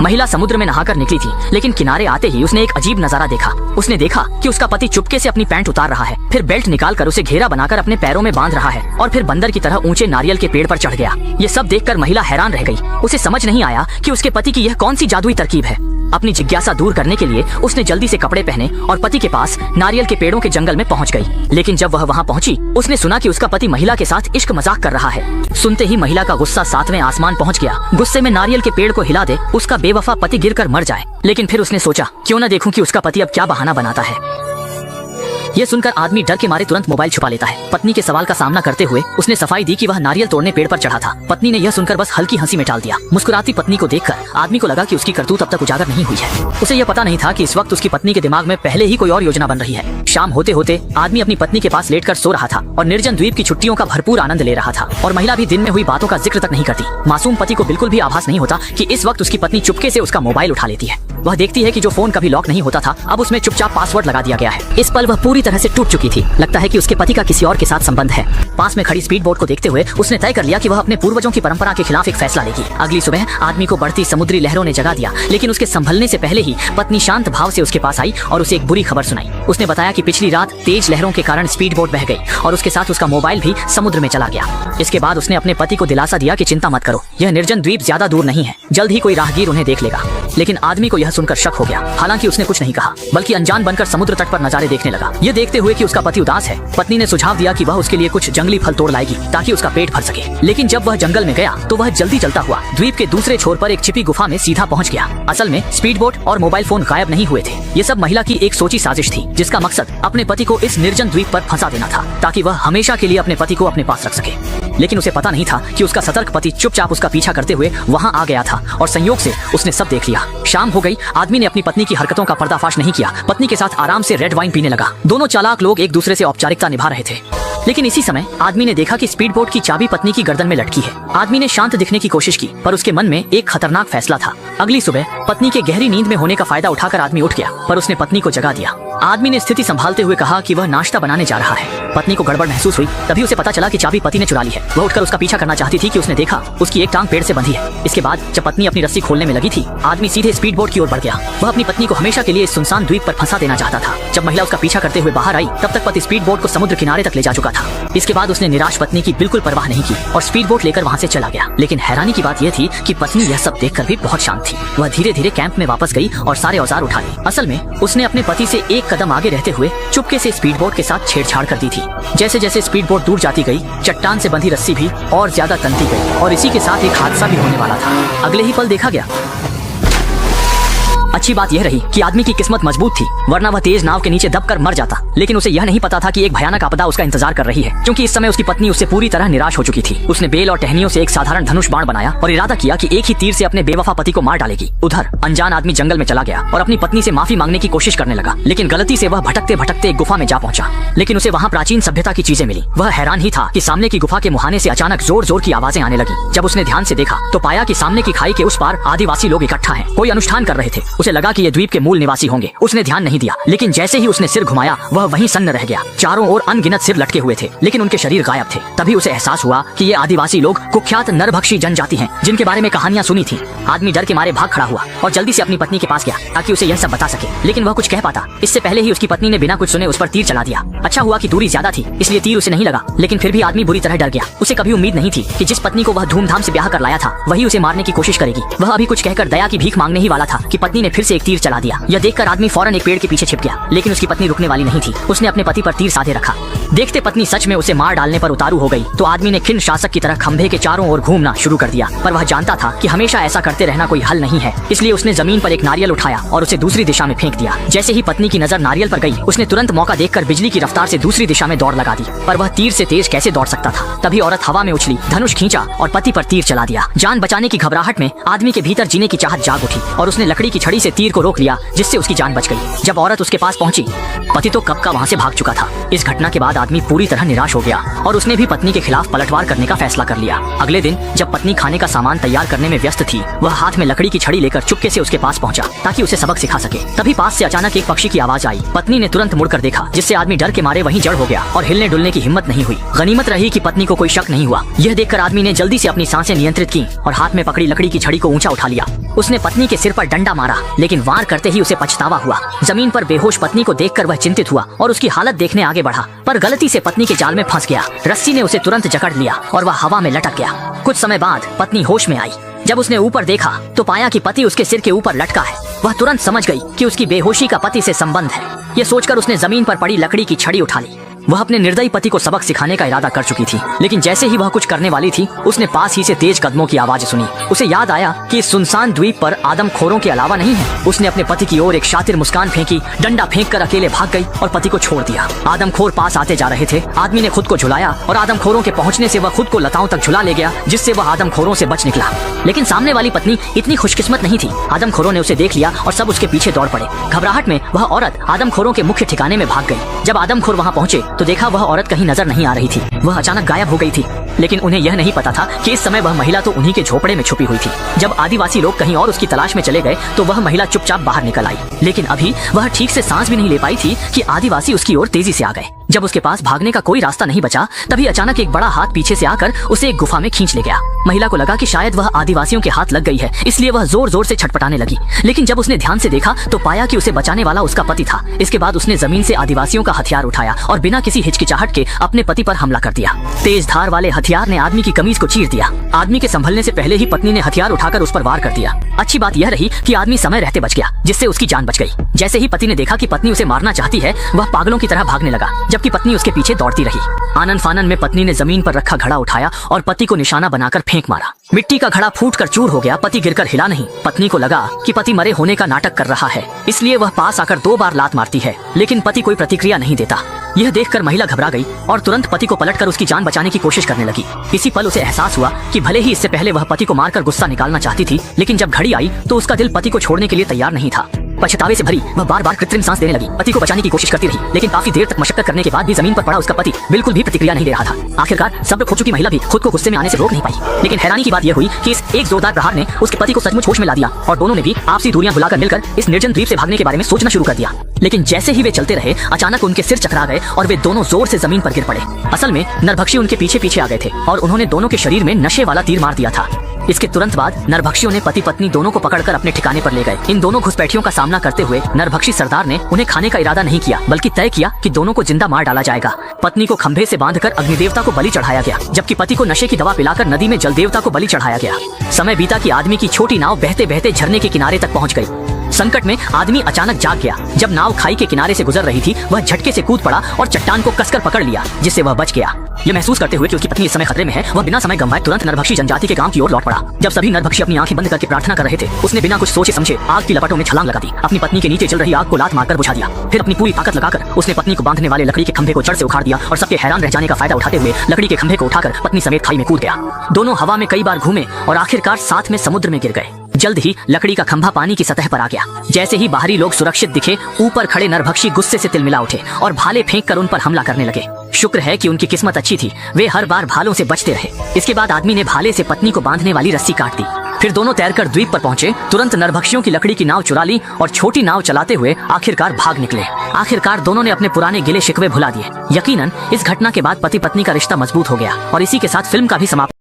महिला समुद्र में नहाकर निकली थी, लेकिन किनारे आते ही उसने एक अजीब नजारा देखा। उसने देखा कि उसका पति चुपके से अपनी पैंट उतार रहा है, फिर बेल्ट निकालकर उसे घेरा बनाकर अपने पैरों में बांध रहा है और फिर बंदर की तरह ऊंचे नारियल के पेड़ पर चढ़ गया। ये सब देखकर महिला हैरान रह गई। उसे समझ नहीं आया कि उसके पति की यह कौन सी जादुई तरकीब है। अपनी जिज्ञासा दूर करने के लिए उसने जल्दी से कपड़े पहने और पति के पास नारियल के पेड़ों के जंगल में पहुंच गई। लेकिन जब वह वहां पहुंची, उसने सुना कि उसका पति महिला के साथ इश्क मजाक कर रहा है। सुनते ही महिला का गुस्सा 7वें आसमान पहुंच गया। गुस्से में नारियल के पेड़ को हिला दे, उसका बेवफा पति गिरकर मर जाए। लेकिन फिर उसने सोचा, क्यों न देखूं कि उसका पति अब क्या बहाना बनाता है। ये सुनकर आदमी डर के मारे तुरंत मोबाइल छुपा लेता है। पत्नी के सवाल का सामना करते हुए उसने सफाई दी कि वह नारियल तोड़ने पेड़ पर चढ़ा था। पत्नी ने यह सुनकर बस हल्की हंसी में टाल दिया। मुस्कुराती पत्नी को देखकर आदमी को लगा कि उसकी करतूत अब तक उजागर नहीं हुई है। उसे यह पता नहीं था कि इस वक्त उसकी पत्नी के दिमाग में पहले ही कोई और योजना बन रही है। शाम होते होते आदमी अपनी पत्नी के पास लेटकर सो रहा था और निर्जन द्वीप की छुट्टियों का भरपूर आनंद ले रहा था। और महिला भी दिन में हुई बातों का जिक्र तक नहीं करती। मासूम पति को बिल्कुल भी आभास नहीं होता कि इस वक्त उसकी पत्नी चुपके से उसका मोबाइल उठा लेती है। वह देखती है कि जो फोन कभी लॉक नहीं होता था, अब उसमें चुपचाप पासवर्ड लगा दिया गया है। इस पल वह पूरी तरह से टूट चुकी थी। लगता है कि उसके पति का किसी और के साथ संबंध है। पास में खड़ी स्पीड बोट को देखते हुए उसने तय कर लिया कि वह अपने पूर्वजों की परंपरा के खिलाफ एक फैसला लेगी। अगली सुबह आदमी को बढ़ती समुद्री लहरों ने जगा दिया, लेकिन उसके संभलने से पहले ही पत्नी शांत भाव से उसके पास आई और उसे एक बुरी खबर सुनाई। उसने बताया कि पिछली रात तेज लहरों के कारण स्पीड बोट बह गई और उसके साथ उसका मोबाइल भी समुद्र में चला गया। इसके बाद उसने अपने पति को दिलासा दिया कि चिंता मत करो, यह निर्जन द्वीप ज्यादा दूर नहीं है, जल्द ही कोई राहगीर उन्हें देख लेगा। लेकिन आदमी को यह सुनकर शक हो गया। हालांकि उसने कुछ नहीं कहा, बल्कि अनजान बनकर समुद्र तट पर नजारे देखने लगा। यह देखते हुए कि उसका पति उदास है, पत्नी ने सुझाव दिया कि वह उसके लिए कुछ जंगली फल तोड़ लाएगी ताकि उसका पेट भर सके। लेकिन जब वह जंगल में गया तो वह जल्दी चलता हुआ द्वीप के दूसरे छोर पर एक छिपी गुफा में सीधा पहुंच गया। असल में स्पीड बोट और मोबाइल फोन गायब नहीं हुए थे। ये सब महिला की एक सोची साजिश थी, जिसका मकसद अपने पति को इस निर्जन द्वीप पर फंसा देना था ताकि वह हमेशा के लिए अपने पति को अपने पास रख सके। लेकिन उसे पता नहीं था कि उसका सतर्क पति चुपचाप उसका पीछा करते हुए वहां आ गया था और संयोग से उसने सब देख लिया। शाम हो गई। आदमी ने अपनी पत्नी की हरकतों का पर्दाफाश नहीं किया। पत्नी के साथ आराम से रेड वाइन पीने लगा। दोनों चालाक लोग एक दूसरे से औपचारिकता निभा रहे थे। लेकिन इसी समय आदमी ने देखा कि स्पीड बोट की चाबी पत्नी की गर्दन में लटकी है। आदमी ने शांत दिखने की कोशिश की, पर उसके मन में एक खतरनाक फैसला था। अगली सुबह पत्नी के गहरी नींद में होने का फायदा उठाकर आदमी उठ गया, पर उसने पत्नी को जगा दिया। आदमी ने स्थिति संभालते हुए कहा कि वह नाश्ता बनाने जा रहा है। पत्नी को गड़बड़ महसूस हुई। तभी उसे पता चला कि चाबी पति ने चुरा ली है। वह उठकर उसका पीछा करना चाहती थी कि उसने देखा उसकी एक टांग पेड़ से बंधी है। इसके बाद जब पत्नी अपनी रस्सी खोलने में लगी थी, आदमी सीधे स्पीड बोट की ओर बढ़ गया। वह अपनी पत्नी को हमेशा के लिए इस सुनसान द्वीप पर फंसा देना चाहता था। जब महिला उसका पीछा करते हुए बाहर आई, तब तक पति स्पीड बोट को समुद्र किनारे तक ले जा चुका था। इसके बाद उसने निराश पत्नी की बिल्कुल परवाह नहीं की और स्पीड बोट लेकर वहां से चला गया। लेकिन हैरानी की बात यह थी कि पत्नी यह सब देखकर भी बहुत शांत थी। वह धीरे धीरे कैंप में वापस गई और सारे औजार उठा लिए। असल में उसने अपने पति से एक कदम आगे रहते हुए चुपके से स्पीड बोट के साथ छेड़छाड़ कर दी थी। जैसे जैसे स्पीड बोट दूर जाती गई, चट्टान से बंधी रस्सी भी और ज्यादा तनती गई और इसी के साथ एक हादसा भी होने वाला था। अगले ही पल देखा गया। अच्छी बात यह रही कि आदमी की किस्मत मजबूत थी, वरना वह तेज नाव के नीचे दबकर मर जाता। लेकिन उसे यह नहीं पता था कि एक भयानक आपदा उसका इंतजार कर रही है, क्योंकि इस समय उसकी पत्नी उससे पूरी तरह निराश हो चुकी थी। उसने बेल और टहनियों से एक साधारण धनुष बाण बनाया और इरादा किया कि एक ही तीर से अपने बेवफा पति को मार डालेगी। उधर अनजान आदमी जंगल में चला गया और अपनी पत्नी से माफी मांगने की कोशिश करने लगा। लेकिन गलती से वह भटकते भटकते एक गुफा में जा पहुंचा। लेकिन उसे वहां प्राचीन सभ्यता की चीजें मिली। वह हैरान ही था कि सामने की गुफा के मुहाने से अचानक जोर जोर की आवाजें आने लगी। जब उसने ध्यान से देखा तो पाया कि सामने की खाई के उस पार आदिवासी लोग इकट्ठा हैं, कोई अनुष्ठान कर रहे थे। उसे लगा कि ये द्वीप के मूल निवासी होंगे। उसने ध्यान नहीं दिया, लेकिन जैसे ही उसने सिर घुमाया वह वहीं सन्न रह गया। चारों ओर अनगिनत सिर लटके हुए थे, लेकिन उनके शरीर गायब थे। तभी उसे एहसास हुआ कि ये आदिवासी लोग कुख्यात नरभक्षी जनजाति हैं, जिनके बारे में कहानियां सुनी थी। आदमी डर के मारे भाग खड़ा हुआ और जल्दी से अपनी पत्नी के पास गया ताकि उसे यह सब बता सके, लेकिन वह कुछ कह पाता इससे पहले ही उसकी पत्नी ने बिना कुछ सुने उस पर तीर चला दिया। अच्छा हुआ कि दूरी ज्यादा थी, इसलिए तीर उसे नहीं लगा, लेकिन फिर भी आदमी बुरी तरह डर गया। उसे कभी उम्मीद नहीं थी कि जिस पत्नी को वह धूमधाम से ब्याह कर लाया था, वही उसे मारने की कोशिश करेगी। वह अभी कुछ कहकर दया की भीख मांगने ही वाला था कि पत्नी ने फिर से एक तीर चला दिया। यह देखकर आदमी फौरन एक पेड़ के पीछे छिप गया, लेकिन उसकी पत्नी रुकने वाली नहीं थी। उसने अपने पति पर तीर साधे रखा। देखते पत्नी सच में उसे मार डालने पर उतारू हो गई तो आदमी ने खिन्न शासक की तरह खंभे के चारों ओर घूमना शुरू कर दिया। पर वह जानता था कि हमेशा ऐसा करते रहना कोई हल नहीं है, इसलिए उसने जमीन पर एक नारियल उठाया और उसे दूसरी दिशा में फेंक दिया। जैसे ही पत्नी की नजर नारियल पर गई, उसने तुरंत मौका देखकर बिजली की रफ्तार से दूसरी दिशा में दौड़ लगा दी। पर वह तीर से तेज कैसे दौड़ सकता था। तभी औरत हवा में उछली, धनुष खींचा और पति पर तीर चला दिया। जान बचाने की घबराहट में आदमी के भीतर जीने की चाहत जाग उठी और उसने लकड़ी की छड़ी से तीर को रोक लिया, जिससे उसकी जान बच गई। जब औरत उसके पास पहुंची, पति तो कब का वहां से भाग चुका था। इस घटना के बाद आदमी पूरी तरह निराश हो गया और उसने भी पत्नी के खिलाफ पलटवार करने का फैसला कर लिया। अगले दिन जब पत्नी खाने का सामान तैयार करने में व्यस्त थी, वह हाथ में लकड़ी की छड़ी लेकर चुपके से उसके पास पहुंचा ताकि उसे सबक सिखा सके। तभी पास से अचानक एक पक्षी की आवाज आई। पत्नी ने तुरंत मुड़कर देखा, जिससे आदमी डर के मारे वहीं जड़ हो गया और हिलने डुलने की हिम्मत नहीं हुई। गनीमत रही कि पत्नी को कोई शक नहीं हुआ। यह देखकर आदमी ने जल्दी से अपनी सांसें नियंत्रित की और हाथ में पकड़ी लकड़ी की छड़ी को ऊंचा उठा लिया। उसने पत्नी के सिर पर डंडा मारा, लेकिन वार करते ही उसे पछतावा हुआ। जमीन पर बेहोश पत्नी को देखकर वह चिंतित हुआ और उसकी हालत देखने आगे बढ़ा, पर गलती से पत्नी के जाल में फंस गया। रस्सी ने उसे तुरंत जकड़ लिया और वह हवा में लटक गया। कुछ समय बाद पत्नी होश में आई। जब उसने ऊपर देखा तो पाया कि पति उसके सिर के ऊपर लटका है। वह तुरंत समझ गई कि उसकी बेहोशी का पति से संबंध है। यह सोचकर उसने जमीन पर पड़ी लकड़ी की छड़ी उठा ली। वह अपने निर्दयी पति को सबक सिखाने का इरादा कर चुकी थी, लेकिन जैसे ही वह कुछ करने वाली थी, उसने पास ही से तेज कदमों की आवाज सुनी। उसे याद आया कि इस सुनसान द्वीप पर आदमखोरों के अलावा नहीं है। उसने अपने पति की ओर एक शातिर मुस्कान फेंकी, डंडा फेंक कर अकेले भाग गई और पति को छोड़ दिया। आदमखोर पास आते जा रहे थे। आदमी ने खुद को झुलाया और आदमखोरों के पहुंचने से वह खुद को लताओं तक झुला ले गया, जिससे वह आदमखोरों से बच निकला। लेकिन सामने वाली पत्नी इतनी खुशकिस्मत नहीं थी। आदमखोरों ने उसे देख लिया और सब उसके पीछे दौड़ पड़े। घबराहट में वह औरत आदमखोरों के मुख्य ठिकाने में भाग गई। जब आदमखोर वहां पहुंचे तो देखा वह औरत कहीं नजर नहीं आ रही थी। वह अचानक गायब हो गई थी, लेकिन उन्हें यह नहीं पता था कि इस समय वह महिला तो उन्हीं के झोपड़े में छुपी हुई थी। जब आदिवासी लोग कहीं और उसकी तलाश में चले गए तो वह महिला चुपचाप बाहर निकल आई, लेकिन अभी वह ठीक से सांस भी नहीं ले पाई थी कि आदिवासी उसकी ओर तेजी से आ गए। जब उसके पास भागने का कोई रास्ता नहीं बचा, तभी अचानक एक बड़ा हाथ पीछे से आकर उसे एक गुफा में खींच ले गया। महिला को लगा कि शायद वह आदिवासियों के हाथ लग गई है, इसलिए वह जोर जोर से छटपटाने लगी। लेकिन जब उसने ध्यान से देखा तो पाया कि उसे बचाने वाला उसका पति था। इसके बाद उसने जमीन से आदिवासियों का हथियार उठाया और बिना किसी हिचकिचाहट के अपने पति पर हमला कर दिया। तेज धार वाले हथियार ने आदमी की कमीज को चीर दिया। आदमी के संभलने से पहले ही पत्नी ने हथियार उठाकर उस पर वार कर दिया। अच्छी बात यह रही कि आदमी समय रहते बच गया, जिससे उसकी जान बच गई। जैसे ही पति ने देखा कि पत्नी उसे मारना चाहती है, वह पागलों की तरह भागने लगा, जबकि पत्नी उसके पीछे दौड़ती रही। आनन फानन में पत्नी ने जमीन पर रखा घड़ा उठाया और पति को निशाना बनाकर फेंक मारा। मिट्टी का घड़ा फूटकर चूर हो गया। पति गिरकर हिला नहीं। पत्नी को लगा कि पति मरे होने का नाटक कर रहा है, इसलिए वह पास आकर 2 बार लात मारती है, लेकिन पति कोई प्रतिक्रिया नहीं देता। यह देखकर महिला घबरा गई और तुरंत पति को पलटकर उसकी जान बचाने की कोशिश करने लगी। इसी पल उसे एहसास हुआ कि भले ही इससे पहले वह पति को मारकर गुस्सा निकालना चाहती थी, लेकिन जब घड़ी आई तो उसका दिल पति को छोड़ने के लिए तैयार नहीं था। पछतावे से भरी वह बार बार कृत्रिम सांस देने लगी। पति को बचाने की कोशिश करती रही, लेकिन काफी देर तक मशक्कत करने के बाद भी जमीन पर पड़ा उसका पति बिल्कुल भी प्रतिक्रिया नहीं दे रहा था। आखिरकार सब्र खो चुकी महिला भी खुद को गुस्से में आने से रोक नहीं पाई। लेकिन हैरानी की बात यह हुई कि इस एक जोरदार प्रहार ने उसके पति को सचमुच होश में ला दिया और दोनों ने भी आपसी दूरियां भुलाकर मिलकर इस निर्जन द्वीप से भागने के बारे में सोचना शुरू कर दिया। लेकिन जैसे ही वे चलते रहे, अचानक उनके सिर चकरा गए और वे दोनों जोर से जमीन पर गिर पड़े। असल में नरभक्षी उनके पीछे पीछे आ गए थे और उन्होंने दोनों के शरीर में नशे वाला तीर मार दिया था। इसके तुरंत बाद नरभक्षियों ने पति पत्नी दोनों को पकड़कर अपने ठिकाने पर ले गए। इन दोनों घुसपैठियों का सामना करते हुए नरभक्षी सरदार ने उन्हें खाने का इरादा नहीं किया, बल्कि तय किया कि दोनों को जिंदा मार डाला जाएगा। पत्नी को खंभे से बांधकर अग्निदेवता को बलि चढ़ाया गया, जबकि पति को नशे की दवा पिलाकर नदी में जलदेवता को बलि चढ़ाया गया। समय बीता कि आदमी की छोटी नाव बहते बहते झरने के किनारे तक पहुंच गई। संकट में आदमी अचानक जाग गया। जब नाव खाई के किनारे से गुजर रही थी, वह झटके से कूद पड़ा और चट्टान को कसकर पकड़ लिया, जिससे वह बच गया। यह महसूस करते हुए कि उसकी पत्नी इस समय खतरे में है, वह बिना समय गंवाए तुरंत नरभक्षी जनजाति के गांव की ओर लौट पड़ा। जब सभी नरभक्षी अपनी आंखें बंद करके प्रार्थना कर रहे थे, उसने बिना कुछ सोचे समझे आग की लपटों में छलांग लगा दी। अपनी पत्नी के नीचे चल रही आग को लात मारकर बुझा दिया। फिर अपनी पूरी ताकत लगाकर उसने पत्नी को बांधने वाले लकड़ी के खंभे को जड़ से उखाड़ दिया और सबके हैरान रह जाने का फायदा उठाते हुए लकड़ी के खंभे को उठाकर पत्नी समेत खाई में कूद गया। दोनों हवा में कई बार घूमे और आखिरकार साथ में समुद्र में गिर गए। जल्द ही लकड़ी का खंभा पानी की सतह पर आ गया। जैसे ही बाहरी लोग सुरक्षित दिखे, ऊपर खड़े नरभक्षी गुस्से से तिलमिला उठे और भाले फेंक कर उन पर हमला करने लगे। शुक्र है कि उनकी किस्मत अच्छी थी, वे हर बार भालों से बचते रहे। इसके बाद आदमी ने भाले से पत्नी को बांधने वाली रस्सी काट दी। फिर दोनों तैरकर द्वीप पर पहुंचे, तुरंत नरभक्षियों की लकड़ी की नाव चुरा ली और छोटी नाव चलाते हुए आखिरकार भाग निकले। आखिरकार दोनों ने अपने पुराने गिले शिकवे भुला दिए। यकीनन इस घटना के बाद पति पत्नी का रिश्ता मजबूत हो गया और इसी के साथ फिल्म का भी समाप्ति